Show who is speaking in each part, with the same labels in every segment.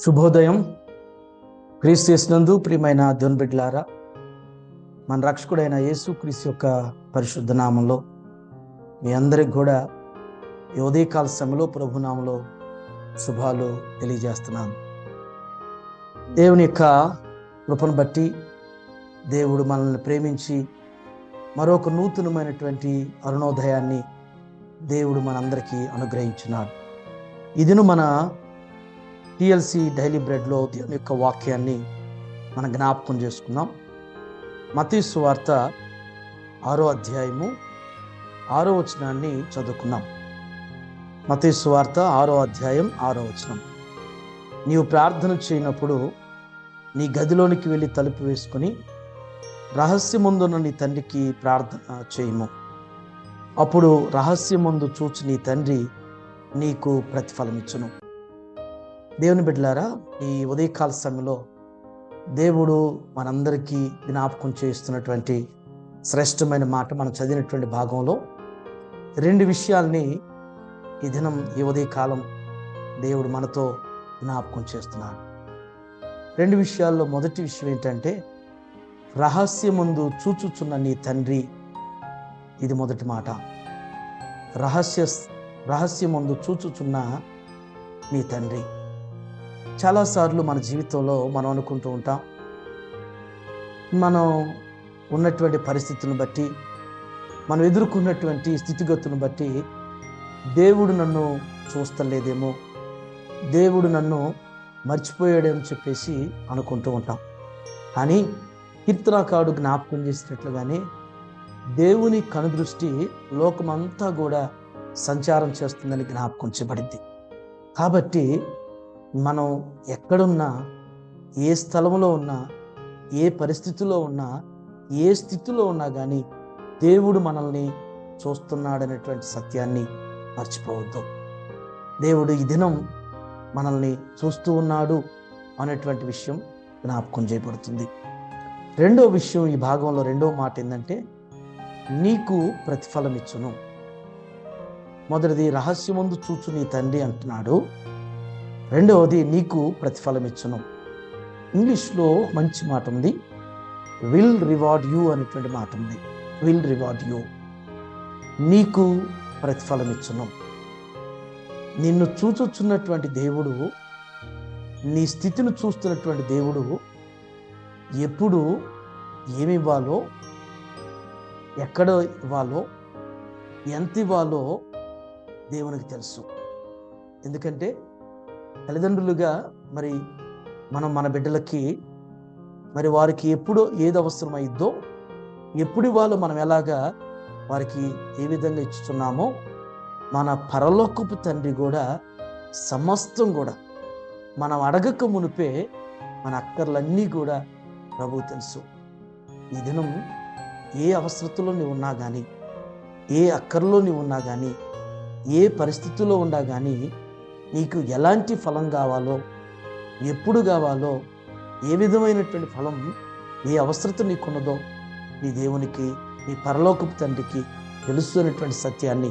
Speaker 1: శుభోదయం. క్రీస్తు యేసునందు ప్రియమైన దేవుని బిడ్డలారా, మన రక్షకుడైన యేసు క్రీస్తు యొక్క పరిశుద్ధ నామంలో మీ అందరికి కూడా ఈ ఉదయకాల సమయంలో ప్రభునామంలో శుభాలు తెలియజేస్తున్నాను. దేవుని యొక్క కృపను బట్టి దేవుడు మనల్ని ప్రేమించి మరొక నూతనమైనటువంటి అరుణోదయాన్ని దేవుడు మనందరికీ అనుగ్రహించున్నాడు. ఇదిను మన టిఎల్సి డైలీ బ్రెడ్లో దేవుని యొక్క వాక్యాన్ని మనం జ్ఞాపకం చేసుకుందాం. మత్తయి సువార్త 6వ అధ్యాయము 6వ వచనాన్ని చదువుకుందాం. మత్తయి సువార్త 6వ అధ్యాయం 6వ వచనం. నీవు ప్రార్థన చేయనప్పుడు నీ గదిలోనికి వెళ్ళి తలుపు వేసుకుని రహస్యమందున్న నీ తండ్రికి ప్రార్థన చేయము. అప్పుడు రహస్యమందు చూచి నీ తండ్రి నీకు ప్రతిఫలమిచ్చును. దేవుని బిడ్డలారా, ఈ ఉదయకాల సమయంలో దేవుడు మనందరికీ జ్ఞాపకం చేస్తున్నటువంటి శ్రేష్టమైన మాట మనం చదివినటువంటి భాగంలో 2 విషయాల్ని ఈ దినం ఈ ఉదయకాలం దేవుడు మనతో జ్ఞాపకం చేస్తున్నాడు. 2 విషయాల్లో మొదటి విషయం ఏంటంటే రహస్యమందు చూచుచున్న నీ తండ్రి. ఇది మొదటి మాట. రహస్యమందు చూచుచున్న నీ తండ్రి. చాలాసార్లు మన జీవితంలో మనం అనుకుంటూ ఉంటాం, మనం ఉన్నటువంటి పరిస్థితులను బట్టి, మనం ఎదుర్కొన్నటువంటి స్థితిగతులను బట్టి దేవుడు నన్ను చూస్తలేదేమో, దేవుడు నన్ను మర్చిపోయాడేమో చెప్పేసి అనుకుంటూ ఉంటాం. కానీ కీర్తనకారుడు జ్ఞాపకం చేసినట్లుగానే దేవుని కనుదృష్టి లోకమంతా కూడా సంచారం చేస్తుందని జ్ఞాపకం చేయబడింది. కాబట్టి మనం ఎక్కడున్నా, ఏ స్థలంలో ఉన్నా, ఏ పరిస్థితిలో ఉన్నా, ఏ స్థితిలో ఉన్నా కానీ దేవుడు మనల్ని చూస్తున్నాడనేటువంటి సత్యాన్ని మర్చిపోవద్దు. దేవుడు ఈ దినం మనల్ని చూస్తూ ఉన్నాడు అనేటువంటి విషయం జ్ఞాపకం చేయబడుతుంది. రెండో విషయం, ఈ భాగంలో రెండో మాట ఏంటంటే నీకు ప్రతిఫలం ఇచ్చును. మొదటిది రహస్యమందు చూచు నీ తండ్రి అంటున్నాడు. రెండవది నీకు ప్రతిఫలం ఇచ్చును. ఇంగ్లీష్లో మంచి మాట ఉంది, విల్ రివార్డ్ యూ అనేటువంటి మాట ఉంది. విల్ రివార్డ్ యూ, నీకు ప్రతిఫలం ఇచ్చును. నిన్ను చూచుచున్నటువంటి దేవుడు, నీ స్థితిని చూస్తున్నటువంటి దేవుడు ఎప్పుడు ఏమి ఇవ్వాలో, ఎక్కడ ఇవ్వాలో, ఎంత ఇవ్వాలో దేవునికి తెలుసు. ఎందుకంటే తల్లిదండ్రులుగా మరి మనం మన బిడ్డలకి మరి వారికి ఎప్పుడు ఏది అవసరమైద్దో, ఎప్పుడు ఇవ్వాలో మనం ఎలాగా వారికి ఏ విధంగా ఇచ్చుతున్నామో మన పరలోకపు తండ్రి కూడా సమస్తం కూడా మనం అడగక మునిపే మన అక్కర్లన్నీ కూడా ప్రభువు తెలుసు. ఈ దినం ఏ అవసరతలో నీవు ఉన్నా కానీ, ఏ అక్కర్లో నీవు ఉన్నా కానీ, ఏ పరిస్థితుల్లో ఉన్నా కానీ నీకు ఎలాంటి ఫలం కావాలో, ఎప్పుడు కావాలో, ఏ విధమైనటువంటి ఫలం, ఏ అవసరత నీకున్నదో నీ దేవునికి, నీ పరలోకపు తండ్రికి తెలుసు అనేటువంటి సత్యాన్ని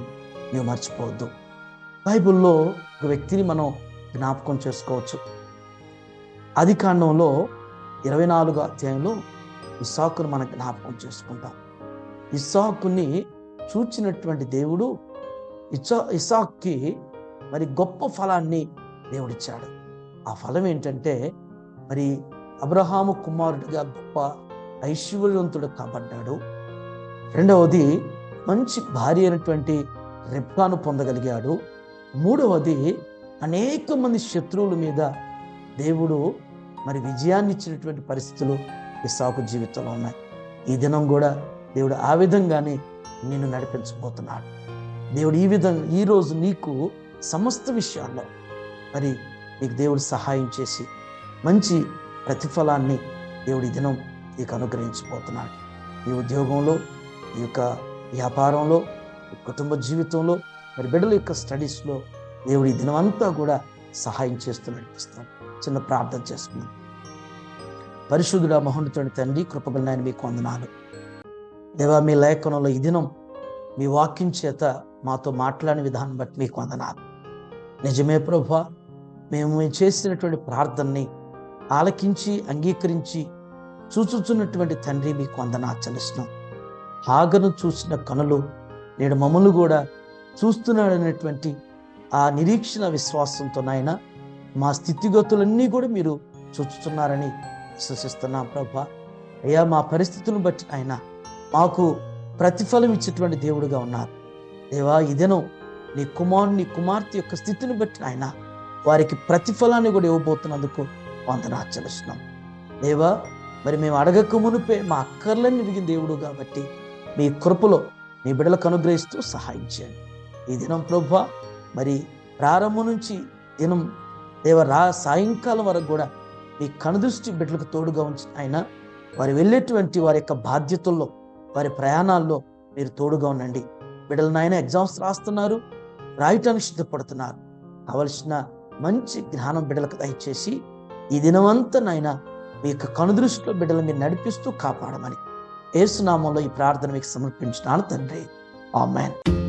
Speaker 1: నీవు మర్చిపోవద్దు. బైబిల్లో ఒక వ్యక్తిని మనం జ్ఞాపకం చేసుకోవచ్చు. ఆదికాండంలో 24వ అధ్యాయంలో ఇస్సాకును మనం జ్ఞాపకం చేసుకుంటాం. ఇస్సాకుని చూచినటువంటి దేవుడు ఇస్సాకుకి మరి గొప్ప ఫలాన్ని దేవుడిచ్చాడు. ఆ ఫలం ఏంటంటే మరి అబ్రహాము కుమారుడిగా గొప్ప ఐశ్వర్యవంతుడు కాబడ్డాడు. రెండవది మంచి భార్య అయినటువంటి రెబ్కాను పొందగలిగాడు. మూడవది అనేక మంది శత్రువుల మీద దేవుడు మరి విజయాన్ని ఇచ్చినటువంటి పరిస్థితులు ఇస్సాకు జీవితంలో ఉన్నాయి. ఈ దినం కూడా దేవుడు ఆ విధంగానే నిన్ను నడిపించబోతున్నాడు. దేవుడు ఈ విధంగా ఈరోజు నీకు సమస్త విషయాల్లో మరి నీకు దేవుడు సహాయం చేసి మంచి ప్రతిఫలాన్ని దేవుడి దినం నీకు అనుగ్రహించబోతున్నాడు. ఈ ఉద్యోగంలో, ఈ యొక్క వ్యాపారంలో, కుటుంబ జీవితంలో, మరి బిడ్డల యొక్క స్టడీస్లో దేవుడి దినం అంతా కూడా సహాయం చేస్తూ నడిపిస్తాడు. చిన్న ప్రార్థన చేసుకున్నాం. పరిశుద్ధుడా, మహోన్నతుని తండ్రి, కృపగల నాయన మీకు వందనాలు. దేవా, మీ లేఖనంలో ఈ దినం మీ వాక్యం చేత మాతో మాట్లాడిన విధానం బట్టి మీకు వందనాలు. నిజమే ప్రభువా, మేము చేసినటువంటి ప్రార్థనని ఆలకించి అంగీకరించి చూచుచున్నటువంటి తండ్రి మీకు వందనాలు చెల్లిస్తున్నాం. హాగరును చూసిన కనులు నేడు మమ్మల్ని కూడా చూస్తున్నాడనేటువంటి ఆ నిరీక్షణ విశ్వాసంతో నాయన మా స్థితిగతులన్నీ కూడా మీరు చూస్తున్నారని విశ్వసిస్తున్నాం ప్రభా. అయ్యా, మా పరిస్థితులను బట్టి ఆయన మాకు ప్రతిఫలం ఇచ్చేటువంటి దేవుడుగా ఉన్నారు దేవా. ఇదేనో నీ కుమారుని కుమార్తె యొక్క స్థితిని బట్టి ఆయన వారికి ప్రతిఫలాన్ని కూడా ఇవ్వబోతున్నందుకు వందనాలు చెల్లిస్తున్నాం దేవా. మరి మేము అడగక మునిపే మా అక్కర్లని ఎరిగిన దేవుడు కాబట్టి మీ కృపలో నీ బిడ్డలకు అనుగ్రహిస్తూ సహాయం చేయండి. ఈ దినం ప్రభువా, మరి ప్రారంభం నుంచి దినం సాయంకాలం వరకు కూడా మీ కనుదృష్టి బిడ్డలకు తోడుగా ఉంచి ఆయన వారు వెళ్ళేటువంటి వారి యొక్క బాధ్యతల్లో, వారి ప్రయాణాల్లో మీరు తోడుగా ఉండండి. బిడ్డలు నాయన ఎగ్జామ్స్ రాస్తున్నారు, రాయటానికి సిద్ధపడుతున్నారు. కావలసిన మంచి జ్ఞానం బిడ్డలకు దయచేసి ఈ దినమంతా నాయన మీ యొక్క కనుదృష్టిలో బిడ్డలు మీరు నడిపిస్తూ కాపాడమని యేసు నామములో ఈ ప్రార్థన మీకు సమర్పించున్నాను తండ్రి. ఆమేన్.